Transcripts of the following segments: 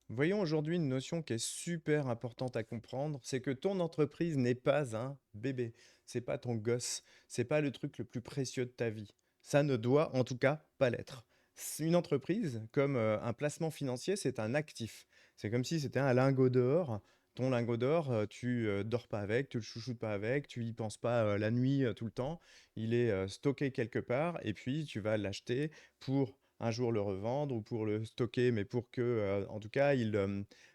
Voyons aujourd'hui une notion qui est super importante à comprendre, c'est que ton entreprise n'est pas un bébé, c'est pas ton gosse, c'est pas le truc le plus précieux de ta vie. Ça ne doit en tout cas pas l'être. Une entreprise, comme un placement financier, c'est un actif. C'est comme si c'était un lingot d'or. Ton lingot d'or, tu dors pas avec, tu le chouchoutes pas avec, tu y penses pas la nuit tout le temps. Il est stocké quelque part et puis tu vas l'acheter pour un jour le revendre ou pour le stocker, mais pour que, en tout cas,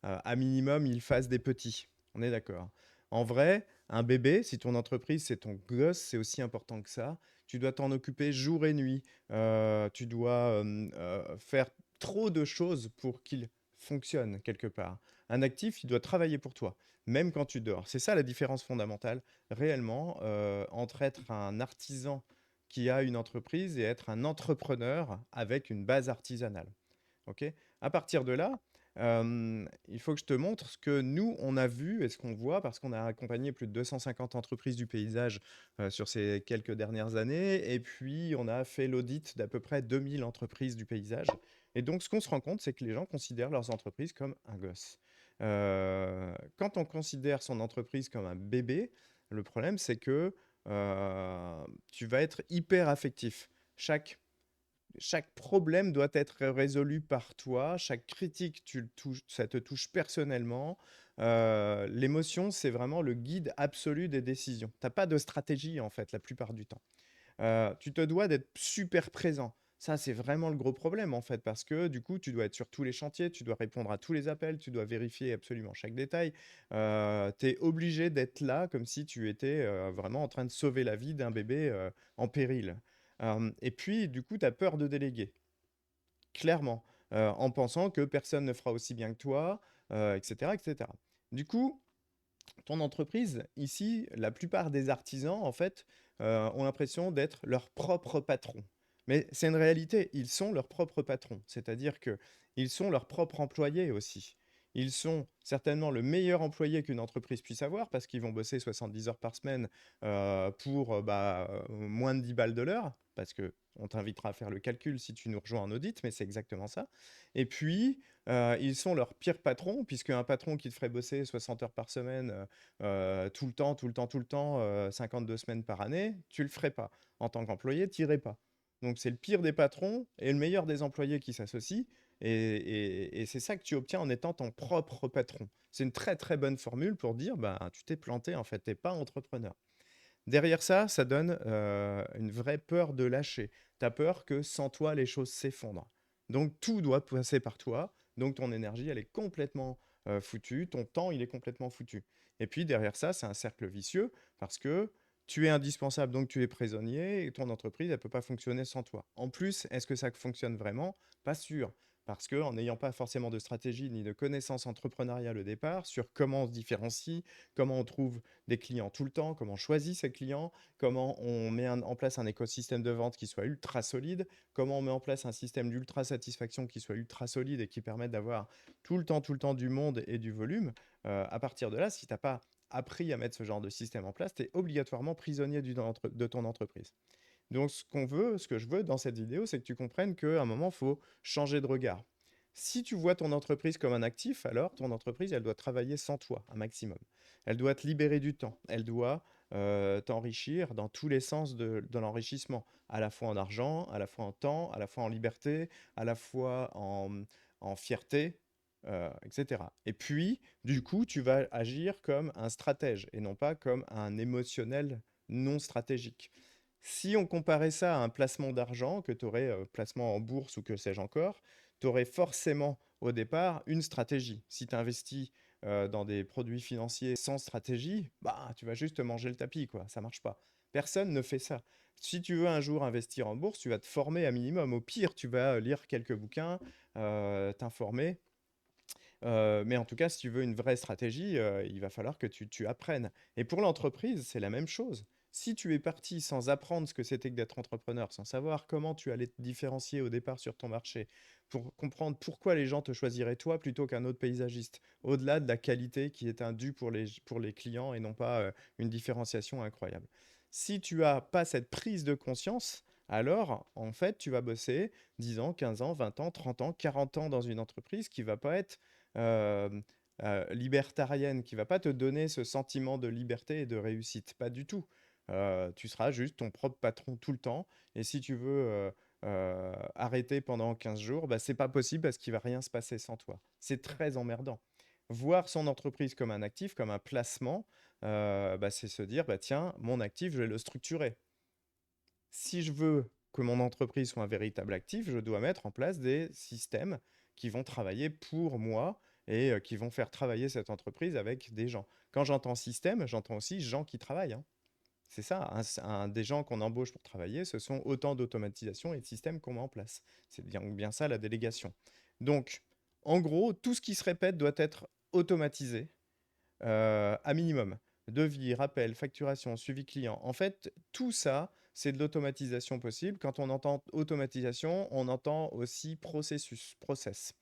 à minimum, il fasse des petits. On est d'accord. En vrai, un bébé, si ton entreprise, c'est ton gosse, c'est aussi important que ça. Tu dois t'en occuper jour et nuit. Tu dois faire trop de choses pour qu'il fonctionne quelque part. Un actif, il doit travailler pour toi, même quand tu dors. C'est ça la différence fondamentale, réellement, entre être un artisan qui a une entreprise et être un entrepreneur avec une base artisanale. Ok. À partir de là, il faut que je te montre ce que nous, on a vu et ce qu'on voit parce qu'on a accompagné plus de 250 entreprises du paysage sur ces quelques dernières années. Et puis, on a fait l'audit d'à peu près 2000 entreprises du paysage. Et donc, ce qu'on se rend compte, c'est que les gens considèrent leurs entreprises comme un gosse. Quand on considère son entreprise comme un bébé, le problème, c'est que tu vas être hyper affectif. Chaque chaque problème doit être résolu par toi, chaque critique, ça te touche personnellement. L'émotion, c'est vraiment le guide absolu des décisions. Tu n'as pas de stratégie, en fait, la plupart du temps. Tu te dois d'être super présent. Ça, c'est vraiment le gros problème, en fait, parce que du coup, tu dois être sur tous les chantiers, tu dois répondre à tous les appels, tu dois vérifier absolument chaque détail. Tu es obligé d'être là comme si tu étais vraiment en train de sauver la vie d'un bébé en péril. Et puis, du coup, tu as peur de déléguer, clairement, en pensant que personne ne fera aussi bien que toi, etc., etc. Du coup, ton entreprise, ici, la plupart des artisans, en fait, ont l'impression d'être leur propre patron. Mais c'est une réalité, ils sont leurs propres patrons, c'est-à-dire que ils sont leurs propres employés aussi. Ils sont certainement le meilleur employé qu'une entreprise puisse avoir parce qu'ils vont bosser 70 heures par semaine pour moins de 10 balles de l'heure, parce que on t'invitera à faire le calcul si tu nous rejoins en audit, mais c'est exactement ça. Et puis, ils sont leurs pires patrons, puisque un patron qui te ferait bosser 60 heures par semaine, tout le temps, tout le temps, tout le temps, 52 semaines par année, tu le ferais pas. En tant qu'employé, tu irais pas. Donc c'est le pire des patrons et le meilleur des employés qui s'associent. Et c'est ça que tu obtiens en étant ton propre patron. C'est une très très bonne formule pour dire, bah, tu t'es planté en fait, tu n'es pas entrepreneur. Derrière ça, ça donne une vraie peur de lâcher. Tu as peur que sans toi, les choses s'effondrent. Donc tout doit passer par toi. Donc ton énergie, elle est complètement foutue. Ton temps, il est complètement foutu. Et puis derrière ça, c'est un cercle vicieux parce que tu es indispensable, donc tu es prisonnier et ton entreprise, elle ne peut pas fonctionner sans toi. En plus, est-ce que ça fonctionne vraiment? Pas sûr. Parce qu'en n'ayant pas forcément de stratégie ni de connaissances entrepreneuriales au départ sur comment on se différencie, comment on trouve des clients tout le temps, comment on choisit ses clients, comment on met en place un écosystème de vente qui soit ultra solide, comment on met en place un système d'ultra satisfaction qui soit ultra solide et qui permette d'avoir tout le temps du monde et du volume. À partir de là, si tu n'as pas appris à mettre ce genre de système en place, tu es obligatoirement prisonnier de ton entreprise. Donc, ce que je veux dans cette vidéo, c'est que tu comprennes qu'à un moment, il faut changer de regard. Si tu vois ton entreprise comme un actif, alors ton entreprise, elle doit travailler sans toi, un maximum. Elle doit te libérer du temps. Elle doit t'enrichir dans tous les sens de l'enrichissement, à la fois en argent, à la fois en temps, à la fois en liberté, à la fois en fierté, etc. Et puis, du coup, tu vas agir comme un stratège et non pas comme un émotionnel non stratégique. Si on comparait ça à un placement d'argent, que tu aurais placement en bourse ou que sais-je encore, tu aurais forcément au départ une stratégie. Si tu investis dans des produits financiers sans stratégie, bah, tu vas juste manger le tapis, quoi. Ça marche pas. Personne ne fait ça. Si tu veux un jour investir en bourse, tu vas te former à minimum. Au pire, tu vas lire quelques bouquins, t'informer. Mais en tout cas, si tu veux une vraie stratégie, il va falloir que tu apprennes. Et pour l'entreprise, c'est la même chose. Si tu es parti sans apprendre ce que c'était que d'être entrepreneur, sans savoir comment tu allais te différencier au départ sur ton marché, pour comprendre pourquoi les gens te choisiraient toi plutôt qu'un autre paysagiste, au-delà de la qualité qui est un dû pour les clients et non pas une différenciation incroyable. Si tu as pas cette prise de conscience, alors en fait, tu vas bosser 10 ans, 15 ans, 20 ans, 30 ans, 40 ans dans une entreprise qui va pas être hem, libertarienne, qui va pas te donner ce sentiment de liberté et de réussite, pas du tout. Tu seras juste ton propre patron tout le temps et si tu veux, arrêter pendant 15 jours, bah, c'est pas possible parce qu'il va rien se passer sans toi. C'est très emmerdant. Voir son entreprise comme un actif, comme un placement, bah, c'est se dire: «Bah, tiens, mon actif, je vais le structurer». Si je veux que mon entreprise soit un véritable actif, je dois mettre en place des systèmes qui vont travailler pour moi et qui vont faire travailler cette entreprise avec des gens. Quand j'entends système, j'entends aussi gens qui travaillent, hein. C'est ça, des gens qu'on embauche pour travailler, ce sont autant d'automatisation et de systèmes qu'on met en place. C'est bien ça la délégation. Donc, en gros, tout ce qui se répète doit être automatisé à minimum. Devis, rappel, facturation, suivi client. En fait, tout ça, c'est de l'automatisation possible. Quand on entend automatisation, on entend aussi processus, process.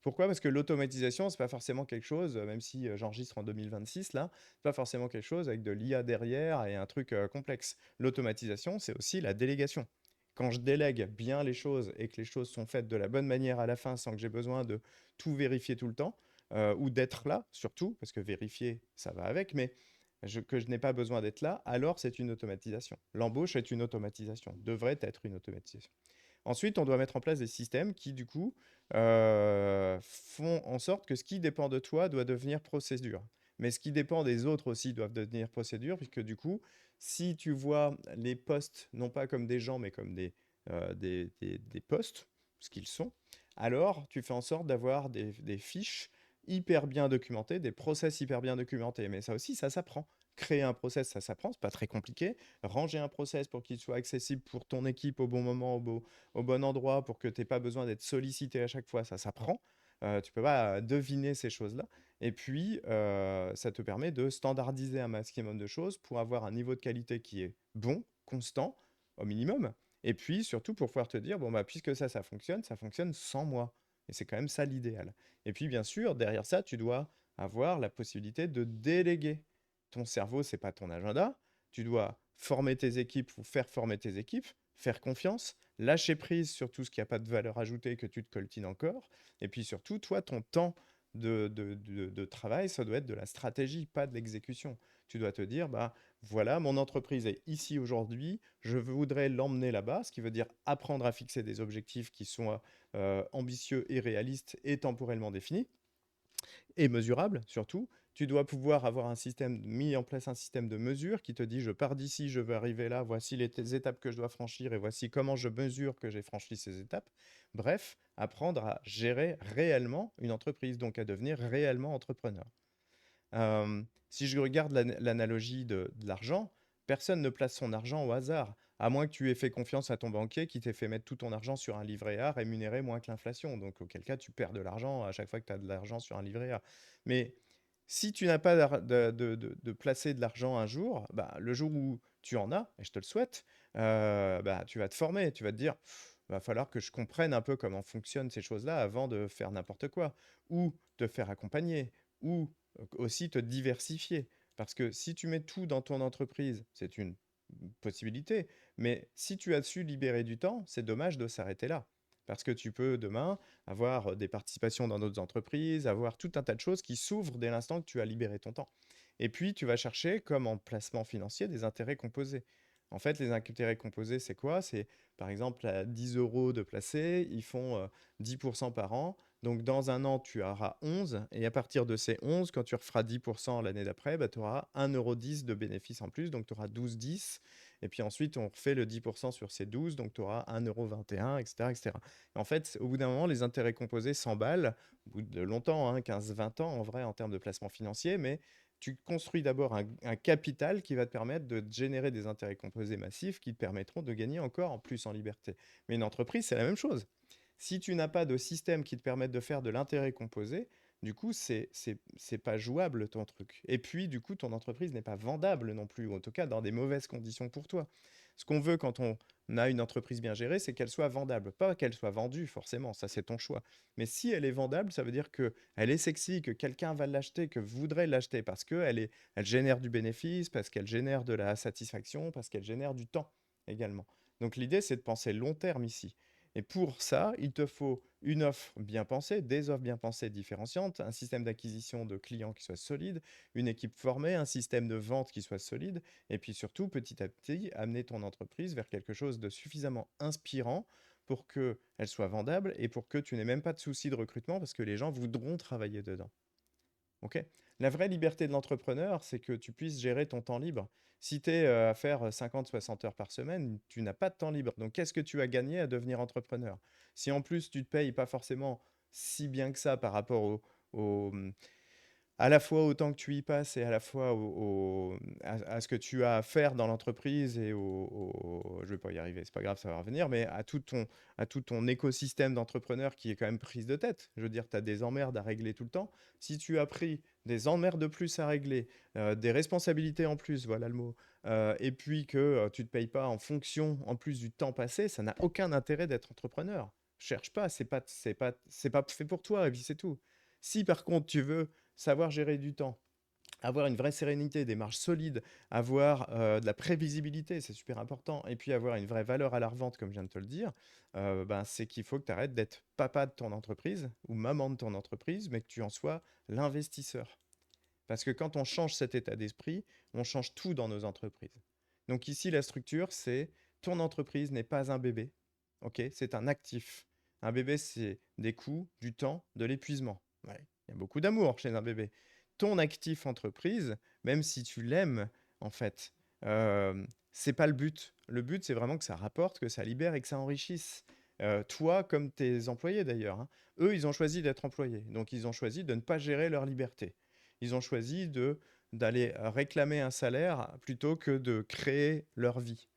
Pourquoi? Parce que l'automatisation, c'est pas forcément quelque chose, même si j'enregistre en 2026 là, c'est pas forcément quelque chose avec de l'IA derrière et un truc complexe. L'automatisation, c'est aussi la délégation. Quand je délègue bien les choses et que les choses sont faites de la bonne manière à la fin sans que j'ai besoin de tout vérifier tout le temps, ou d'être là surtout, parce que vérifier, ça va avec, mais que je n'ai pas besoin d'être là, alors c'est une automatisation. L'embauche est une automatisation, devrait être une automatisation. Ensuite, on doit mettre en place des systèmes qui, du coup, font en sorte que ce qui dépend de toi doit devenir procédure. Mais ce qui dépend des autres aussi doivent devenir procédure, puisque du coup, si tu vois les postes non pas comme des gens, mais comme des postes, ce qu'ils sont, alors tu fais en sorte d'avoir des fiches hyper bien documentées, des process hyper bien documentés. Mais ça aussi, ça s'apprend. Créer un process, ça s'apprend, c'est pas très compliqué. Ranger un process pour qu'il soit accessible pour ton équipe au bon moment, au bon endroit, pour que tu aies pas besoin d'être sollicité à chaque fois, ça s'apprend. Tu peux pas deviner ces choses-là. Et puis, ça te permet de standardiser un maximum de choses pour avoir un niveau de qualité qui est bon, constant, au minimum. Et puis, surtout, pour pouvoir te dire, bon, bah, puisque ça fonctionne sans moi. Et c'est quand même ça l'idéal. Et puis, bien sûr, derrière ça, tu dois avoir la possibilité de déléguer. Ton cerveau, c'est pas ton agenda. Tu dois former tes équipes ou faire former tes équipes, faire confiance, lâcher prise sur tout ce qui a pas de valeur ajoutée que tu te coltines encore. Et puis surtout, toi, ton temps de travail, ça doit être de la stratégie, pas de l'exécution. Tu dois te dire, bah voilà, mon entreprise est ici aujourd'hui, je voudrais l'emmener là-bas, ce qui veut dire apprendre à fixer des objectifs qui sont ambitieux et réalistes et temporellement définis et mesurable surtout. Tu dois pouvoir avoir mis en place un système de mesure qui te dit je pars d'ici, je veux arriver là, voici les étapes que je dois franchir et voici comment je mesure que j'ai franchi ces étapes. Bref, apprendre à gérer réellement une entreprise, donc à devenir réellement entrepreneur. Si je regarde l'analogie de l'argent, personne ne place son argent au hasard, à moins que tu aies fait confiance à ton banquier qui t'ait fait mettre tout ton argent sur un livret A rémunéré moins que l'inflation. Donc, auquel cas, tu perds de l'argent à chaque fois que tu as de l'argent sur un livret A. Mais si tu n'as pas de placer de l'argent un jour, bah, le jour où tu en as, et je te le souhaite, bah, tu vas te former, tu vas te dire, va falloir que je comprenne un peu comment fonctionnent ces choses-là avant de faire n'importe quoi, ou te faire accompagner, ou aussi te diversifier. Parce que si tu mets tout dans ton entreprise, c'est une possibilité, mais si tu as su libérer du temps, c'est dommage de s'arrêter là. Parce que tu peux demain avoir des participations dans d'autres entreprises, avoir tout un tas de choses qui s'ouvrent dès l'instant que tu as libéré ton temps. Et puis, tu vas chercher, comme en placement financier, des intérêts composés. En fait, les intérêts composés, c'est quoi? C'est, par exemple, à 10 euros de placé, ils font 10% par an. Donc, dans un an, tu auras 11. Et à partir de ces 11, quand tu referas 10% l'année d'après, bah, tu auras 1,10 € de bénéfice en plus. Donc, tu auras 12,10. Et puis ensuite, on refait le 10% sur ces 12. Donc, tu auras 1,21 €, etc., etc. Et en fait, au bout d'un moment, les intérêts composés s'emballent. Au bout de longtemps, hein, 15-20 ans en vrai, en termes de placement financier. Mais tu construis d'abord un capital qui va te permettre de générer des intérêts composés massifs qui te permettront de gagner encore en plus en liberté. Mais une entreprise, c'est la même chose. Si tu n'as pas de système qui te permette de faire de l'intérêt composé, du coup, c'est pas jouable ton truc. Et puis, du coup, ton entreprise n'est pas vendable non plus, ou en tout cas dans des mauvaises conditions pour toi. Ce qu'on veut quand on a une entreprise bien gérée, c'est qu'elle soit vendable. Pas qu'elle soit vendue, forcément, ça c'est ton choix. Mais si elle est vendable, ça veut dire que elle est sexy, que quelqu'un va l'acheter, que voudrait l'acheter parce elle génère du bénéfice, parce qu'elle génère de la satisfaction, parce qu'elle génère du temps également. Donc l'idée, c'est de penser long terme ici. Et pour ça, il te faut une offre bien pensée, des offres bien pensées différenciantes, un système d'acquisition de clients qui soit solide, une équipe formée, un système de vente qui soit solide, et puis surtout, petit à petit, amener ton entreprise vers quelque chose de suffisamment inspirant pour qu'elle soit vendable et pour que tu n'aies même pas de soucis de recrutement parce que les gens voudront travailler dedans. OK? La vraie liberté de l'entrepreneur, c'est que tu puisses gérer ton temps libre. Si tu es à faire 50-60 heures par semaine, tu n'as pas de temps libre. Donc, qu'est-ce que tu as gagné à devenir entrepreneur? Si en plus, tu te payes pas forcément si bien que ça par rapport à la fois au temps que tu y passes et à la fois à ce que tu as à faire dans l'entreprise et je vais pas y arriver, c'est pas grave, ça va revenir, mais à tout ton écosystème d'entrepreneurs qui est quand même prise de tête. Je veux dire, tu as des emmerdes à régler tout le temps. Si tu as pris des emmerdes de plus à régler, des responsabilités en plus, voilà le mot, et puis que tu te payes pas en fonction en plus du temps passé, ça n'a aucun intérêt d'être entrepreneur. Cherche pas, c'est pas fait pour toi, et puis c'est tout. Si par contre tu veux savoir gérer du temps, avoir une vraie sérénité, des marges solides, avoir de la prévisibilité, c'est super important, et puis avoir une vraie valeur à la revente, comme je viens de te le dire, ben, c'est qu'il faut que tu arrêtes d'être papa de ton entreprise ou maman de ton entreprise, mais que tu en sois l'investisseur. Parce que quand on change cet état d'esprit, on change tout dans nos entreprises. Donc ici, la structure, c'est ton entreprise n'est pas un bébé, ok? C'est un actif. Un bébé, c'est des coûts, du temps, de l'épuisement. Ouais, il y a beaucoup d'amour chez un bébé. Ton actif entreprise, même si tu l'aimes, en fait, c'est pas le but. Le but, c'est vraiment que ça rapporte, que ça libère et que ça enrichisse. Toi, comme tes employés d'ailleurs, hein. Eux, ils ont choisi d'être employés. Donc, ils ont choisi de ne pas gérer leur liberté. Ils ont choisi d'aller réclamer un salaire plutôt que de créer leur vie.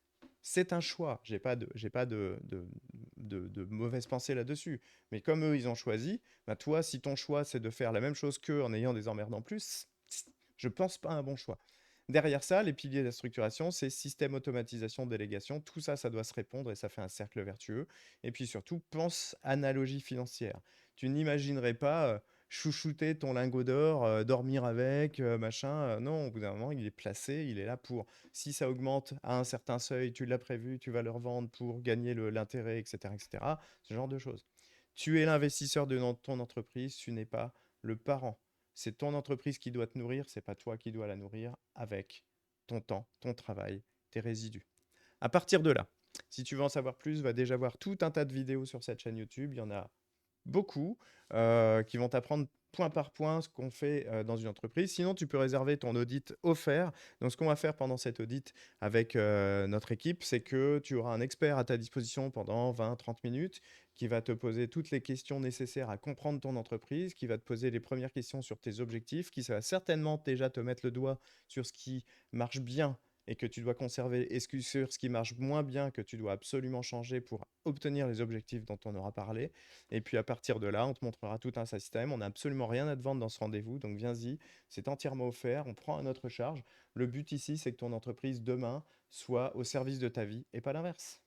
C'est un choix. J'ai pas de mauvaise pensée là-dessus. Mais comme eux, ils ont choisi, bah toi, si ton choix, c'est de faire la même chose qu'eux en ayant des emmerdes en plus, je pense pas un bon choix. Derrière ça, les piliers de la structuration, c'est système, automatisation, délégation. Tout ça, ça doit se répondre et ça fait un cercle vertueux. Et puis surtout, pense analogie financière. Tu n'imaginerais pas chouchouter ton lingot d'or, dormir avec, machin. Non, au bout d'un moment, il est placé, il est là pour. Si ça augmente à un certain seuil, tu l'as prévu, tu vas le revendre pour gagner l'intérêt, etc., etc. Ce genre de choses. Tu es l'investisseur de ton entreprise, tu n'es pas le parent. C'est ton entreprise qui doit te nourrir, c'est pas toi qui dois la nourrir avec ton temps, ton travail, tes résidus. À partir de là, si tu veux en savoir plus, va déjà voir tout un tas de vidéos sur cette chaîne YouTube. Il y en a beaucoup qui vont t'apprendre point par point ce qu'on fait dans une entreprise. Sinon, tu peux réserver ton audit offert. Donc, ce qu'on va faire pendant cet audit avec notre équipe, c'est que tu auras un expert à ta disposition pendant 20-30 minutes qui va te poser toutes les questions nécessaires à comprendre ton entreprise, qui va te poser les premières questions sur tes objectifs, qui va certainement déjà te mettre le doigt sur ce qui marche bien et que tu dois conserver, et sur ce qui marche moins bien que tu dois absolument changer pour obtenir les objectifs dont on aura parlé. Et puis à partir de là, on te montrera tout un système. On n'a absolument rien à te vendre dans ce rendez-vous, donc viens-y, c'est entièrement offert, on prend à notre charge. Le but ici, c'est que ton entreprise demain soit au service de ta vie et pas l'inverse.